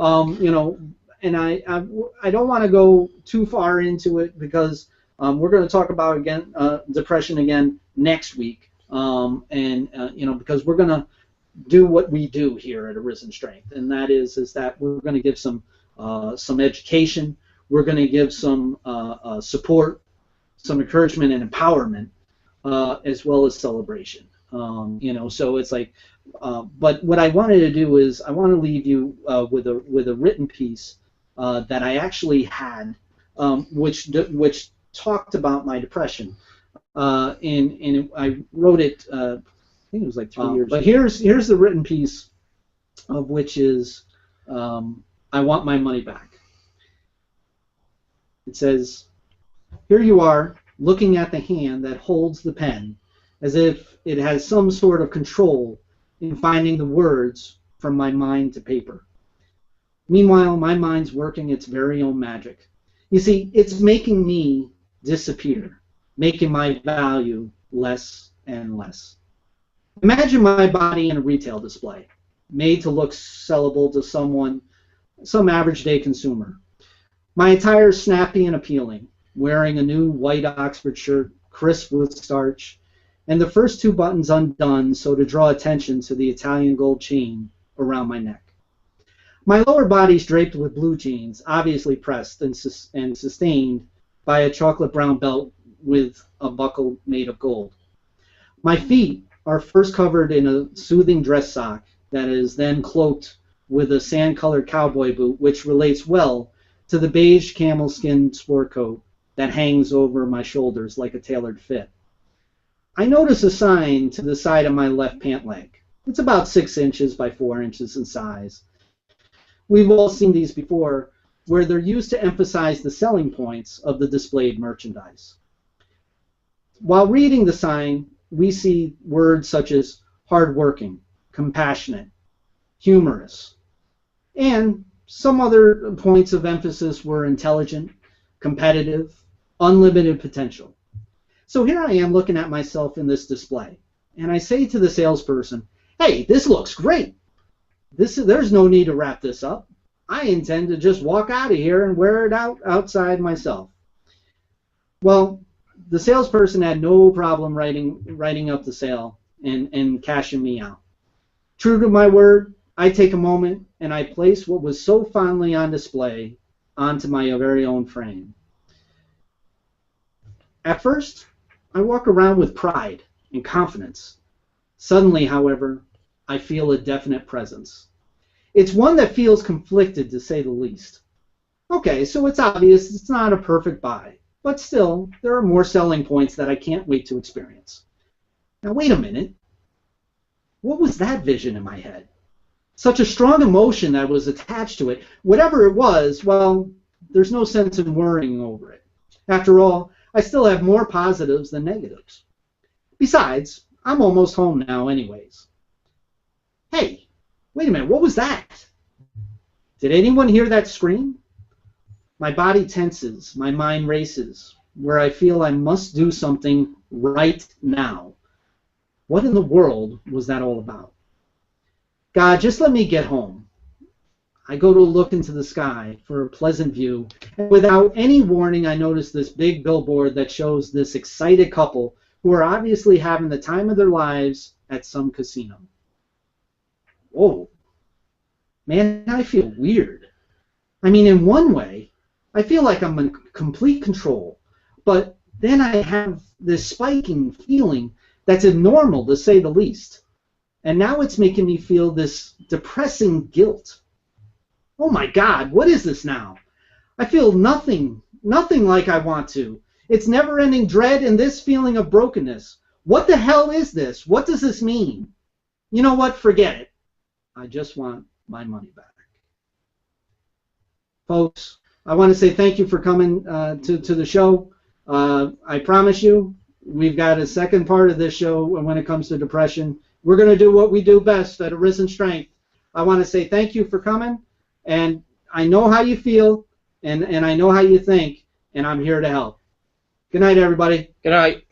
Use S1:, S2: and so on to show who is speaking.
S1: You know, and I don't want to go too far into it because we're going to talk about depression again next week, you know, because we're going to do what we do here at Arisen Strength, and that is that we're going to give some education, we're going to give some support, some encouragement and empowerment, as well as celebration. You know, so it's like, but what I wanted to do is I want to leave you with a written piece that I actually had, which talked about my depression, and I wrote it. I think it was like 3 years. But here's the written piece, of which is I want my money back. It says, "Here you are, looking at the hand that holds the pen, as if it has some sort of control in finding the words from my mind to paper. Meanwhile, my mind's working its very own magic. You see, it's making me disappear, making my value less and less. Imagine my body in a retail display, made to look sellable to some average day consumer. My attire snappy and appealing, wearing a new white Oxford shirt, crisp with starch, and the first 2 buttons undone so to draw attention to the Italian gold chain around my neck. My lower body's draped with blue jeans, obviously pressed and sustained by a chocolate brown belt with a buckle made of gold. My feet are first covered in a soothing dress sock that is then cloaked with a sand-colored cowboy boot, which relates well to the beige camel skin sport coat that hangs over my shoulders like a tailored fit. I notice a sign to the side of my left pant leg. It's about 6 inches by 4 inches in size. We've all seen these before, where they're used to emphasize the selling points of the displayed merchandise. While reading the sign, we see words such as hardworking, compassionate, humorous, and some other points of emphasis were intelligent, competitive, unlimited potential. So here I am looking at myself in this display, and I say to the salesperson, "Hey, this looks great. There's no need to wrap this up. I intend to just walk out of here and wear it outside myself." Well, the salesperson had no problem writing up the sale and cashing me out. True to my word, I take a moment and I place what was so fondly on display onto my very own frame. At first, I walk around with pride and confidence. Suddenly, however, I feel a definite presence. It's one that feels conflicted, to say the least. Okay, so it's obvious it's not a perfect buy, but still, there are more selling points that I can't wait to experience. Now, wait a minute. What was that vision in my head? Such a strong emotion that was attached to it. Whatever it was, well, there's no sense in worrying over it. After all, I still have more positives than negatives. Besides, I'm almost home now anyways. Hey, wait a minute, what was that? Did anyone hear that scream? My body tenses, my mind races, where I feel I must do something right now. What in the world was that all about? God, just let me get home. I go to look into the sky for a pleasant view, and without any warning, I notice this big billboard that shows this excited couple who are obviously having the time of their lives at some casino. Whoa. Man, I feel weird. I mean, in one way, I feel like I'm in complete control, but then I have this spiking feeling that's abnormal, to say the least. And now it's making me feel this depressing guilt. Oh my God, what is this now? I feel nothing like I want to. It's never-ending dread and this feeling of brokenness. What the hell is this? What does this mean? You know what? Forget it. I just want my money back. Folks, I want to say thank you for coming to the show. I promise you, we've got a second part of this show when it comes to depression. We're going to do what we do best at Arisen Strength. I want to say thank you for coming, and I know how you feel, and I know how you think, and I'm here to help. Good night, everybody.
S2: Good night.